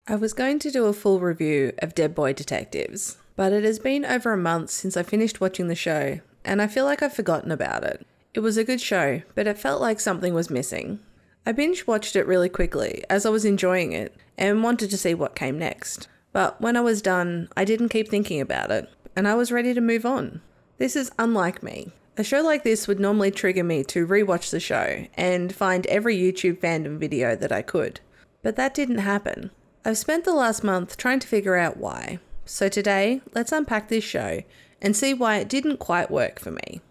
I was going to do a full review of Dead Boy Detectives, but it has been over a month since I finished watching the show, and I feel like I've forgotten about it. It was a good show, but it felt like something was missing. I binge-watched it really quickly as I was enjoying it and wanted to see what came next. But when I was done, I didn't keep thinking about it, and I was ready to move on. This is unlike me. A show like this would normally trigger me to rewatch the show and find every YouTube fandom video that I could. But that didn't happen. I've spent the last month trying to figure out why. So today, let's unpack this show and see why it didn't quite work for me.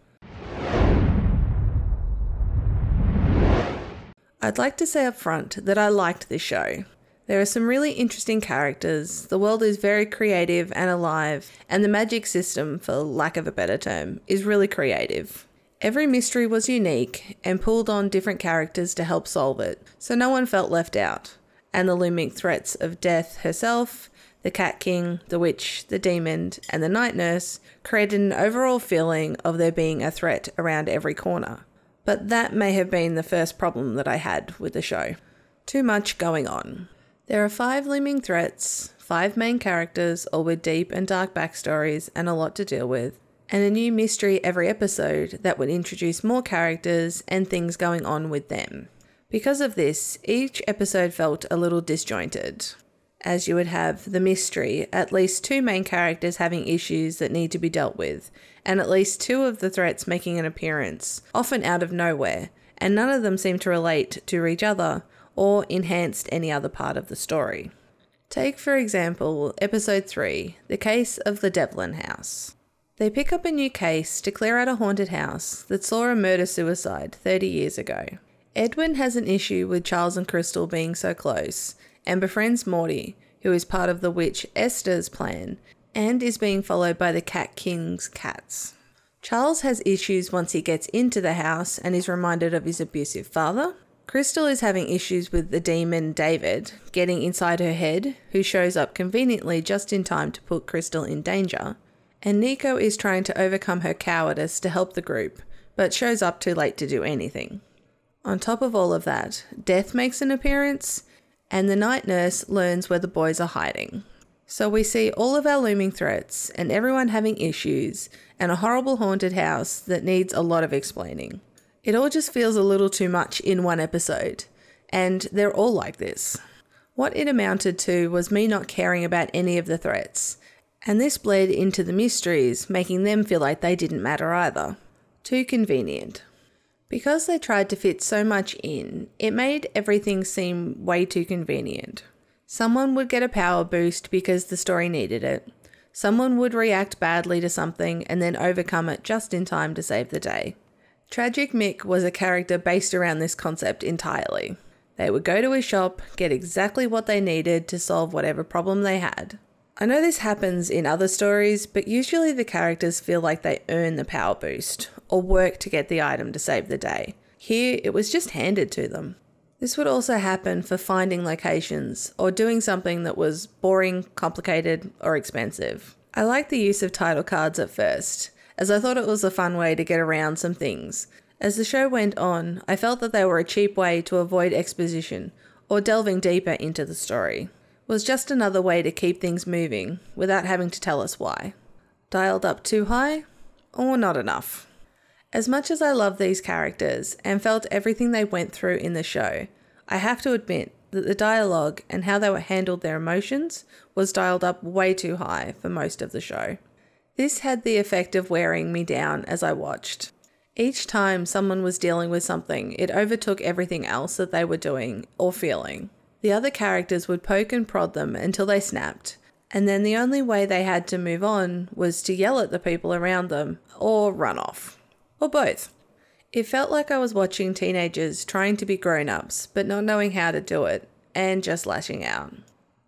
I'd like to say up front that I liked this show. There are some really interesting characters, the world is very creative and alive, and the magic system, for lack of a better term, is really creative. Every mystery was unique and pulled on different characters to help solve it, so no one felt left out. And the looming threats of Death herself, the Cat King, the Witch, the Demon, and the Night Nurse created an overall feeling of there being a threat around every corner. But that may have been the first problem that I had with the show. Too much going on. There are 5 looming threats, 5 main characters, all with deep and dark backstories and a lot to deal with, and a new mystery every episode that would introduce more characters and things going on with them. Because of this, each episode felt a little disjointed, as you would have the mystery, at least 2 main characters having issues that need to be dealt with, and at least 2 of the threats making an appearance, often out of nowhere, and none of them seem to relate to each other or enhanced any other part of the story. Take, for example, episode 3, The Case of the Devlin House. They pick up a new case to clear out a haunted house that saw a murder-suicide 30 years ago. Edwin has an issue with Charles and Crystal being so close, and befriends Morty, who is part of the witch Esther's plan, and is being followed by the Cat King's cats. Charles has issues once he gets into the house and is reminded of his abusive father. Crystal is having issues with the demon David getting inside her head, who shows up conveniently just in time to put Crystal in danger. And Nico is trying to overcome her cowardice to help the group, but shows up too late to do anything. On top of all of that, Death makes an appearance, and the Night Nurse learns where the boys are hiding. So we see all of our looming threats, and everyone having issues, and a horrible haunted house that needs a lot of explaining. It all just feels a little too much in one episode, and they're all like this. What it amounted to was me not caring about any of the threats, and this bled into the mysteries, making them feel like they didn't matter either. Too convenient. Because they tried to fit so much in, it made everything seem way too convenient. Someone would get a power boost because the story needed it. Someone would react badly to something and then overcome it just in time to save the day. Tragic Mick was a character based around this concept entirely. They would go to a shop, get exactly what they needed to solve whatever problem they had. I know this happens in other stories, but usually the characters feel like they earn the power boost, or work to get the item to save the day. Here, it was just handed to them. This would also happen for finding locations, or doing something that was boring, complicated, or expensive. I liked the use of title cards at first, as I thought it was a fun way to get around some things. As the show went on, I felt that they were a cheap way to avoid exposition, or delving deeper into the story. It was just another way to keep things moving, without having to tell us why. Dialed up too high? Or not enough? As much as I love these characters, and felt everything they went through in the show, I have to admit that the dialogue and how they handled their emotions was dialed up way too high for most of the show. This had the effect of wearing me down as I watched. Each time someone was dealing with something, it overtook everything else that they were doing or feeling. The other characters would poke and prod them until they snapped, and then the only way they had to move on was to yell at the people around them or run off. Or both. It felt like I was watching teenagers trying to be grown-ups but not knowing how to do it, and just lashing out.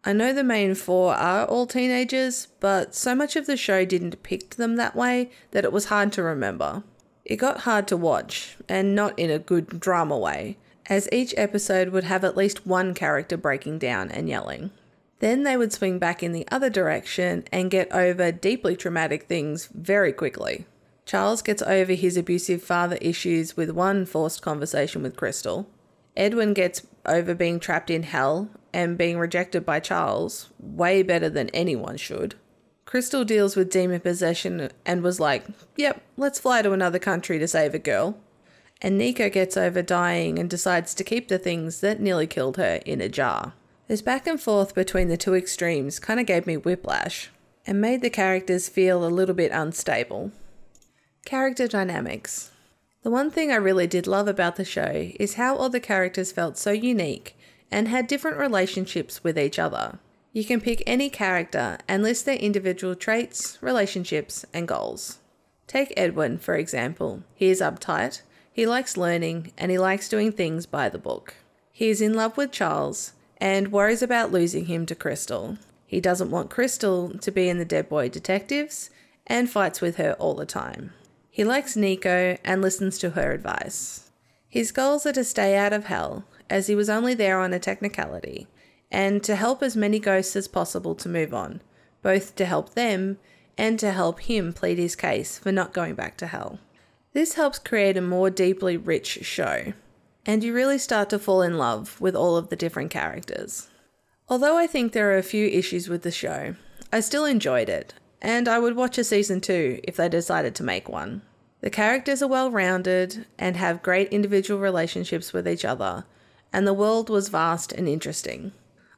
I know the main 4 are all teenagers, but so much of the show didn't depict them that way that it was hard to remember. It got hard to watch, and not in a good drama way, as each episode would have at least one character breaking down and yelling. Then they would swing back in the other direction and get over deeply traumatic things very quickly. Charles gets over his abusive father issues with one forced conversation with Crystal. Edwin gets over being trapped in hell and being rejected by Charles way better than anyone should. Crystal deals with demon possession and was like, yep, let's fly to another country to save a girl. And Nico gets over dying and decides to keep the things that nearly killed her in a jar. This back and forth between the two extremes kind of gave me whiplash and made the characters feel a little bit unstable. Character dynamics. The one thing I really did love about the show is how all the characters felt so unique and had different relationships with each other. You can pick any character and list their individual traits, relationships, and goals. Take Edwin, for example. He is uptight, he likes learning, and he likes doing things by the book. He is in love with Charles and worries about losing him to Crystal. He doesn't want Crystal to be in the Dead Boy Detectives and fights with her all the time. He likes Nico and listens to her advice. His goals are to stay out of hell, as he was only there on a technicality, and to help as many ghosts as possible to move on, both to help them and to help him plead his case for not going back to hell. This helps create a more deeply rich show, and you really start to fall in love with all of the different characters. Although I think there are a few issues with the show, I still enjoyed it, and I would watch a season 2 if they decided to make one. The characters are well-rounded and have great individual relationships with each other, and the world was vast and interesting.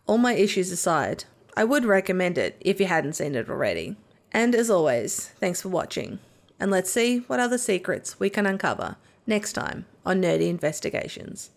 All my issues aside, I would recommend it if you hadn't seen it already. And as always, thanks for watching, and let's see what other secrets we can uncover next time on Nerdy Investigations.